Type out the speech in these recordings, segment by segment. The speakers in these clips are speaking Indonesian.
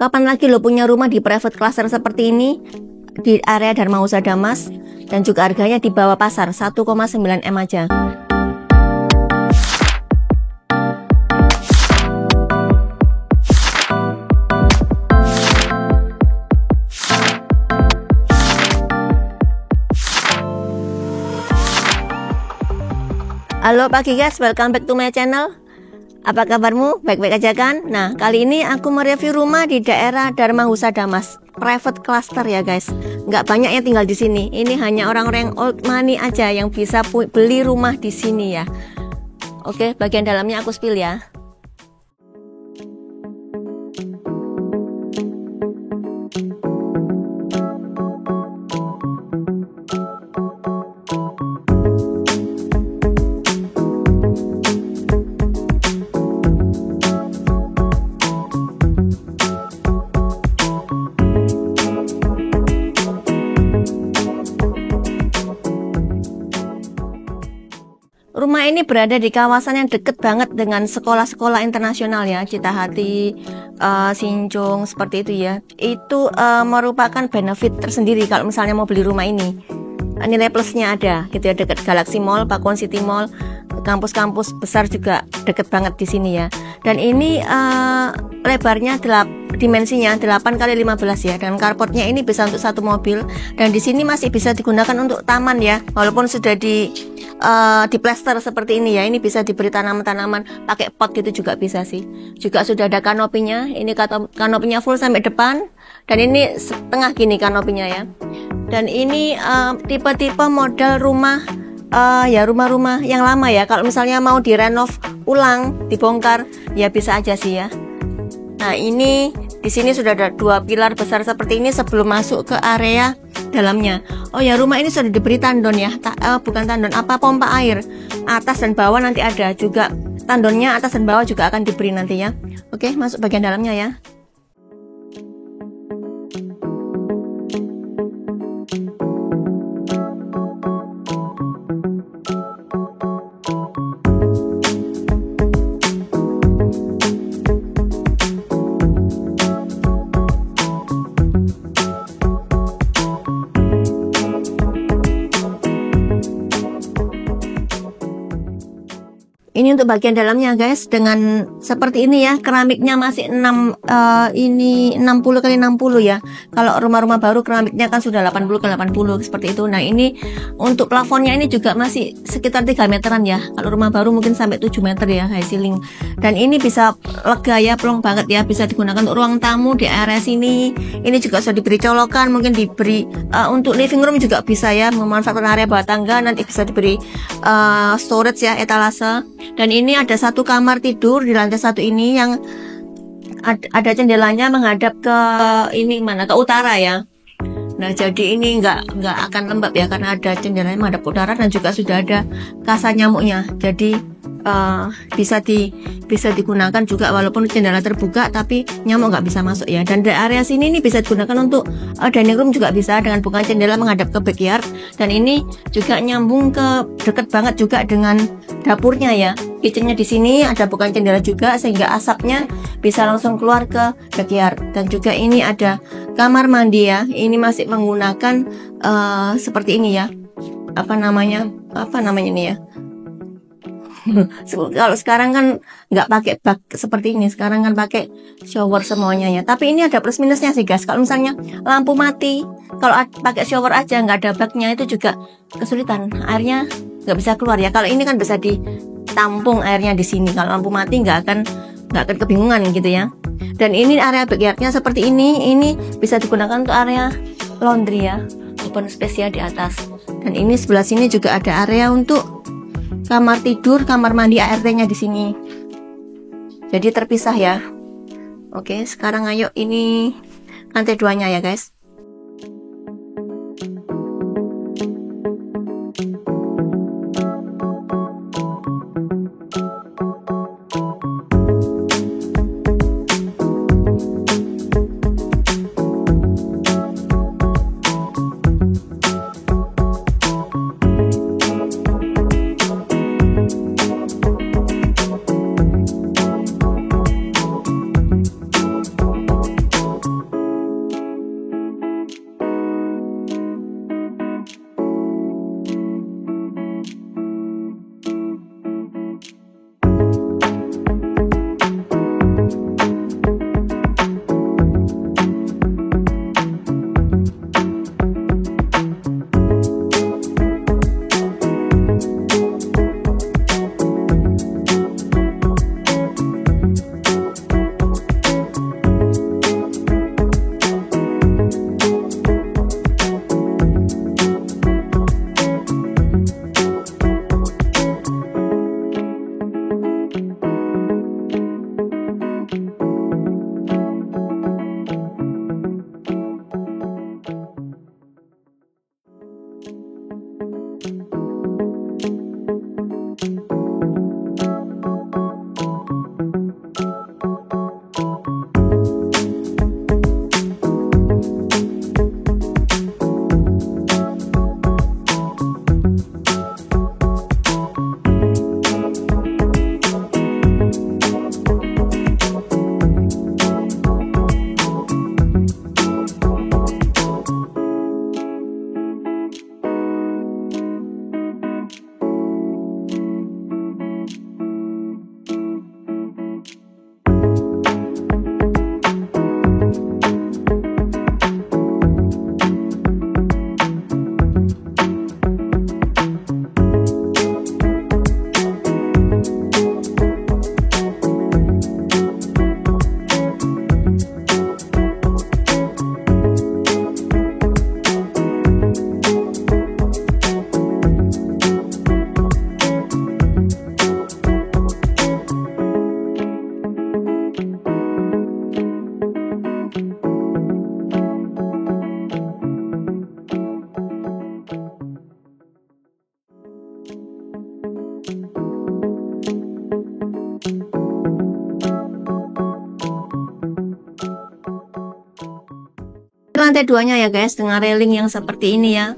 Kapan lagi lo punya rumah di private cluster seperti ini di area Dharma Husada Damas, dan juga harganya di bawah pasar 1,9 M aja. Halo pagi guys, welcome back to my channel. Apa kabarmu? Baik-baik aja kan? Nah, kali ini aku mereview rumah di daerah Dharma Husada Damas, private cluster ya guys. Nggak banyak yang tinggal di sini. Ini hanya orang-orang yang old money aja yang bisa beli rumah di sini ya. Oke, bagian dalamnya aku spill ya. Rumah ini berada di kawasan yang deket banget dengan sekolah-sekolah internasional ya, Citahati, Sinjung, seperti itu ya. Itu merupakan benefit tersendiri kalau misalnya mau beli rumah ini. Nilai plusnya ada gitu ya, deket Galaxy Mall, Pakuan City Mall, kampus-kampus besar juga deket banget di sini ya. Dan ini lebarnya dimensinya 8x15 ya, dan carportnya ini bisa untuk satu mobil, dan di sini masih bisa digunakan untuk taman ya, walaupun sudah di plester seperti ini ya. Ini bisa diberi tanaman-tanaman pakai pot gitu juga bisa sih. Juga sudah ada kanopinya. Ini kanopinya full sampai depan, dan ini setengah gini kanopinya ya. Dan ini tipe-tipe model rumah ya, rumah-rumah yang lama ya. Kalau misalnya mau direnov ulang, dibongkar ya bisa aja sih ya. Nah, ini di sini sudah ada 2 pilar besar seperti ini sebelum masuk ke area dalamnya. Oh ya, rumah ini sudah diberi tandon ya, bukan tandon, pompa air atas dan bawah nanti ada juga tandonnya, atas dan bawah juga akan diberi nanti ya. Oke, masuk bagian dalamnya ya. Ini untuk bagian dalamnya guys, dengan seperti ini ya, keramiknya masih 60 x 60 ya. Kalau rumah-rumah baru keramiknya kan sudah 80 x 80 seperti itu. Nah, ini untuk plafonnya ini juga masih sekitar 3 meteran ya. Kalau rumah baru mungkin sampai 7 meter ya, high ceiling. Dan ini bisa lega ya, plong banget ya, bisa digunakan untuk ruang tamu di area sini. Ini juga sudah diberi colokan, mungkin diberi untuk living room juga bisa ya, memanfaatkan area bawah tangga, nanti bisa diberi storage ya, etalase. Dan ini ada satu kamar tidur di lantai 1 ini yang ada jendelanya menghadap ke ini ke utara ya. Nah, jadi ini nggak akan lembab ya, karena ada jendelanya menghadap ke utara, dan juga sudah ada kasa nyamuknya. Jadi bisa digunakan juga walaupun jendela terbuka, tapi nyamuk nggak bisa masuk ya. Dan di area sini ini bisa digunakan untuk dining room juga bisa, dengan bukan jendela menghadap ke backyard. Dan ini juga nyambung ke deket banget juga dengan dapurnya ya. Kitchennya di sini ada bukan jendela juga, sehingga asapnya bisa langsung keluar ke backyard. Dan juga ini ada kamar mandi ya. Ini masih menggunakan seperti ini ya. Apa namanya ini ya? Kalau sekarang kan nggak pakai bak seperti ini, sekarang kan pakai shower semuanya ya. Tapi ini ada plus minusnya sih guys. Kalau misalnya lampu mati, kalau pakai shower aja nggak ada baknya, itu juga kesulitan, airnya nggak bisa keluar ya. Kalau ini kan bisa ditampung airnya di sini. Kalau lampu mati nggak akan kebingungan gitu ya. Dan ini area backyardnya seperti ini bisa digunakan untuk area laundry ya, open space ya di atas. Dan ini sebelah sini juga ada area untuk kamar tidur, kamar mandi, ART-nya di sini. Jadi terpisah ya. Oke, sekarang ayo ini lantai 2-nya ya guys. lantai 2-nya ya guys, dengan railing yang seperti ini ya.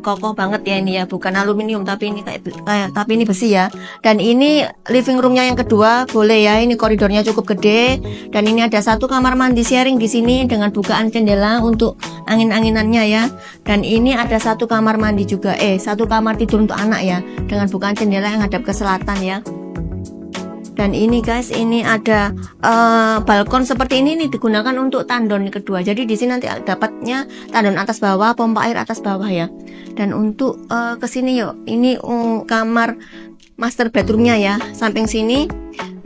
Kokoh banget ya ini ya, bukan aluminium tapi ini tapi ini besi ya. Dan ini living roomnya yang kedua, boleh ya, ini koridornya cukup gede. Dan ini ada satu kamar mandi sharing di sini dengan bukaan jendela untuk angin-anginannya ya. Dan ini ada satu kamar mandi juga, satu kamar tidur untuk anak ya, dengan bukaan jendela yang hadap ke selatan ya. Dan ini guys, ini ada balkon seperti ini digunakan untuk tandon kedua. Jadi di sini nanti dapatnya tandon atas bawah, pompa air atas bawah ya. Dan untuk ke sini yuk, ini kamar master bedroomnya ya, samping sini.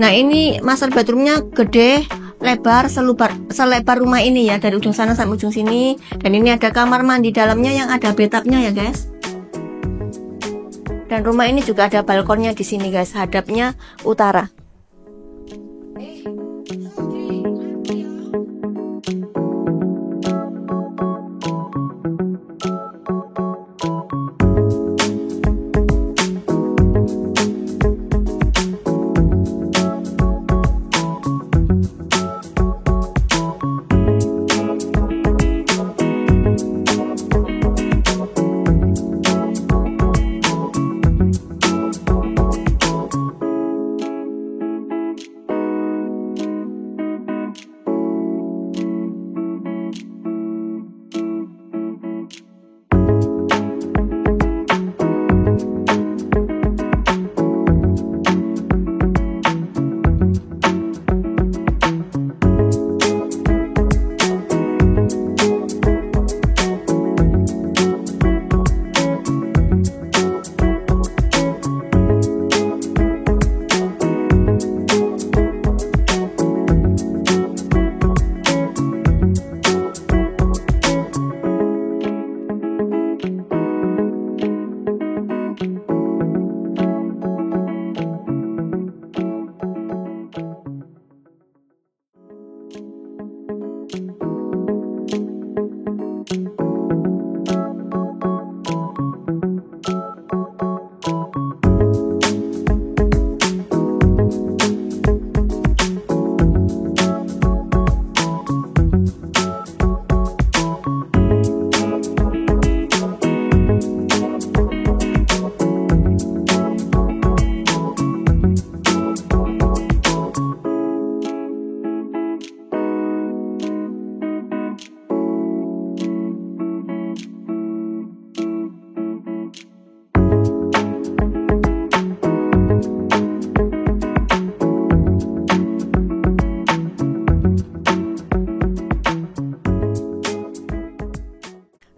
Nah ini master bedroomnya gede, lebar, selebar rumah ini ya, dari ujung sana sampai ujung sini. Dan ini ada kamar mandi dalamnya yang ada bathtubnya ya guys. Dan rumah ini juga ada balkonnya di sini guys, hadapnya utara.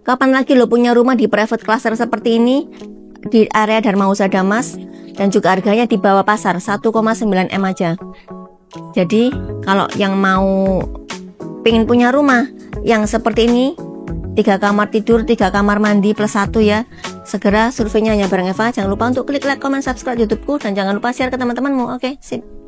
Kapan lagi lo punya rumah di private cluster seperti ini di area Dharma Husada Mas, dan juga harganya di bawah pasar 1,9 M aja. Jadi kalau yang mau pengen punya rumah yang seperti ini, 3 kamar tidur, 3 kamar mandi plus 1 ya, segera surveinya hanya bareng Eva. Jangan lupa untuk klik like, comment, subscribe YouTubeku, dan jangan lupa share ke teman-temanmu. Oke, sip.